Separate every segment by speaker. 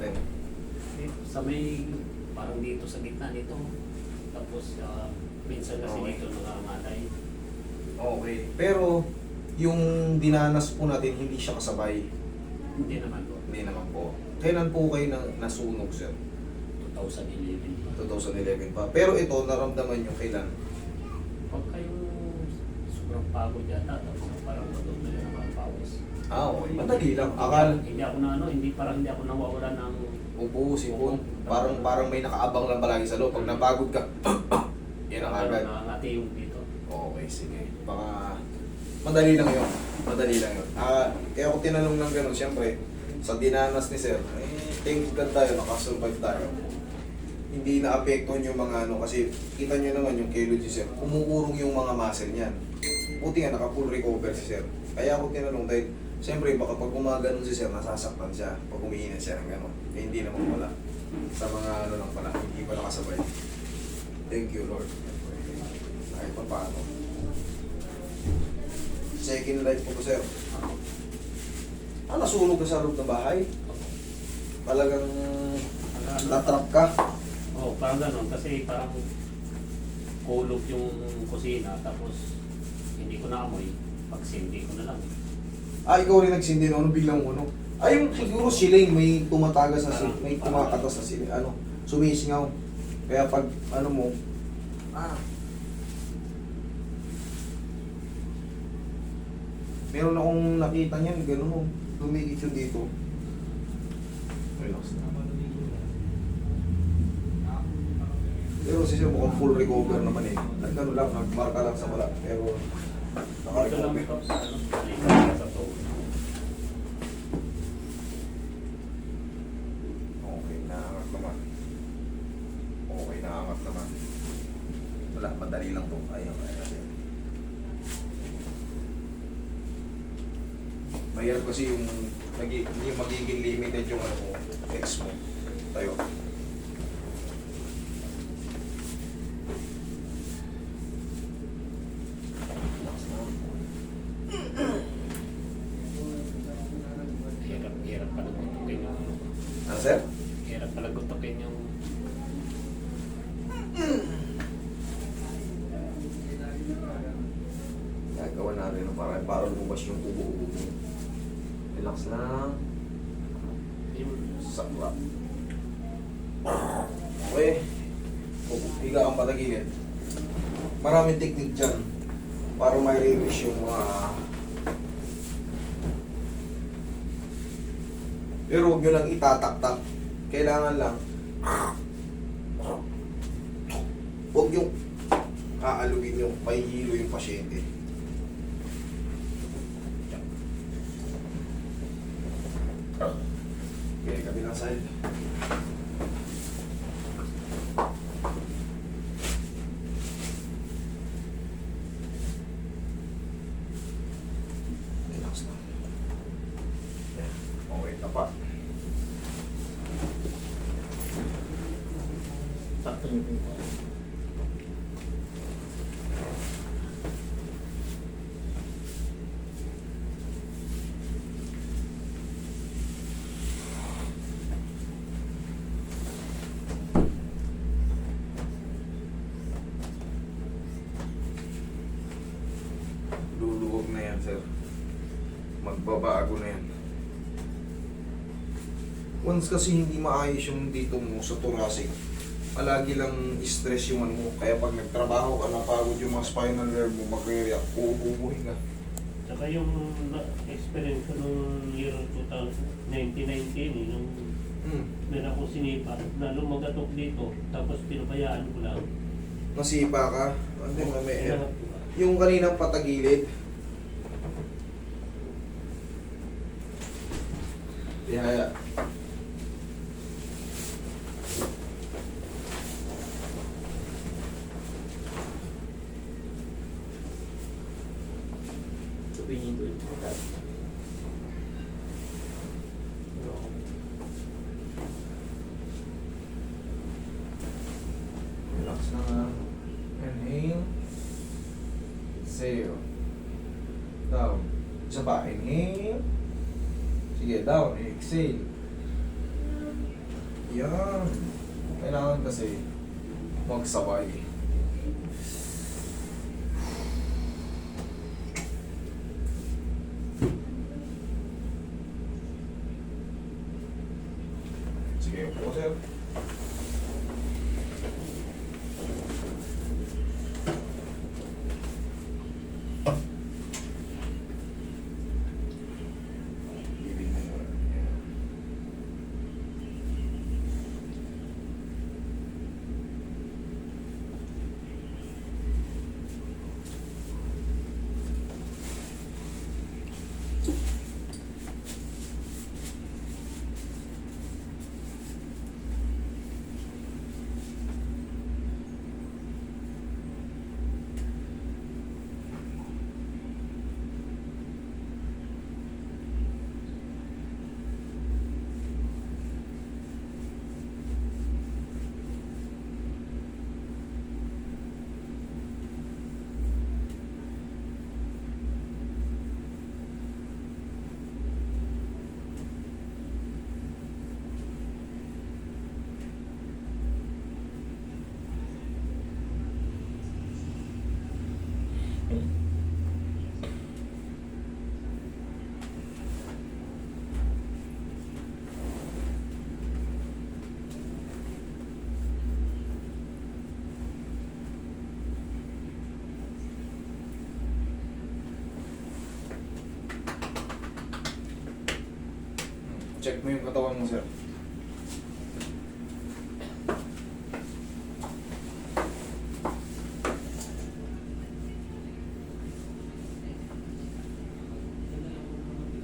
Speaker 1: natin?
Speaker 2: Sa may, parang dito sa gitna nito. Tapos, minsan kasi
Speaker 1: Okay.
Speaker 2: dito nangangalay.
Speaker 1: Okay. Pero, yung dinanas po natin, hindi siya kasabay.
Speaker 2: Hindi naman po.
Speaker 1: Hindi naman po. Kailan po kayo nasunog, sir?
Speaker 2: 2011 pa.
Speaker 1: 2011 pa. Pero ito, naramdaman nyo kailan?
Speaker 2: Pag kayong sobrang pagod yata, tapos parang matod na lang ang pawis.
Speaker 1: Okay. Madali lang. Akala,
Speaker 2: Hindi ako na ano, hindi parang hindi ako nawawala ng
Speaker 1: upo, sipon. Parang may nakaabang lang palagi sa loob. Pag napagod ka, yan ang agad.
Speaker 2: Nangangati yung dito.
Speaker 1: Okay, sige. Baka madali lang yun. Madali lang yun. Kaya ako tinanong ng gano'n, siyempre, sa dinanas ni sir, thank God tayo, nakasurvive tayo. Hindi na-apektuhan yung mga ano, kasi kita nyo naman yung keloid si sir, umuurong yung mga muscle niyan. Buti nga, naka-full recover si sir. Kaya ako tinanong dahil, siyempre, baka pag gumaganon si sir, nasasaktan siya pag umiinan siya ng gano'n. Eh, hindi naman wala. Sa mga ano lang pala, hindi pa nakasabay. Thank you, Lord. Kahit pa paano. Second life po, sir. Nasunog ka sa loob ng bahay? Talagang natrap ka?
Speaker 2: Oo, parang gano'n. Kasi parang kulog yung kusina, tapos hindi ko naamoy. Pag sindi ko na lang.
Speaker 1: Ikaw rin nagsindi no? Ano biglang uno? Yung siguro siling, may tumatagas na siling, may kumakatas na siling, sumisingaw. Kaya pag, mo, meron akong nakita niyan, gano'n, lumikit yun dito. Relax na. Pero si sir mukhang full recover naman eh. Nagkano lang, nagmarka lang sa wala. Pero,
Speaker 2: Dito lang
Speaker 1: naka-recover.
Speaker 2: ito sa ano, balikan sa to.
Speaker 1: Okay, naangat naman. Okay, naangat naman. Wala, madali lang to. Ayaw, kasi. Mahirap kasi yung hindi magiging limited yung ano mo, X mo. Tayo.
Speaker 2: Hirap pala gutukin yung ano.
Speaker 1: Ano, sir?
Speaker 2: Hirap pala gutukin yung
Speaker 1: Gagawa natin ng para lumabas yung ubo-ubo mo. Relax lang. Sakla. Okay. Higa kang patagilid. Maraming technique dyan para ma-release yung mga... Pero huwag nyo lang itatak-tak. Kailangan lang huwag yung aalugin yung mahihilo yung pasyente. Okay, kabilang side. Relax na. Yan. Okay, tapat.
Speaker 2: sakto yung pinto.
Speaker 1: Luluwag na yan, sir. Magbabago na yan. Once kasi hindi maayos yung dito mo sa thoracic, palagi lang stress yung ano mo. Kaya pag nagtrabaho ka, napagod yung mga spinal nerve mo, mag-react, uubuhin ka.
Speaker 2: Saka yung experience ko nung year 1919, nung meron akong sinipa, na lumagatok dito, tapos pinabayaan ko lang.
Speaker 1: Nasipa ka, hindi mo may
Speaker 2: Kailangan ko ba?
Speaker 1: yung kaninang patagilid. Tihaya.
Speaker 2: Sabihin ko ito.
Speaker 1: Relax na nga. Inhale. Exhale. Down. Isa pa. Inhale. Sige, down. Exhale. Yan. Kailangan kasi magsabay. Sige po, sir. Ibig mo muna. Yan. Check mo yung katawan mo, sir.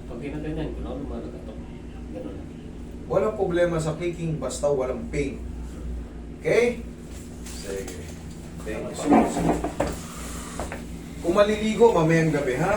Speaker 2: Pag ginaganyan ko, lumalagatok. Ganun lang.
Speaker 1: Walang problema sa clicking, basta walang pain. Okay? Sige. Thank you so much. Kung maliligo, mamayang gabi, ha?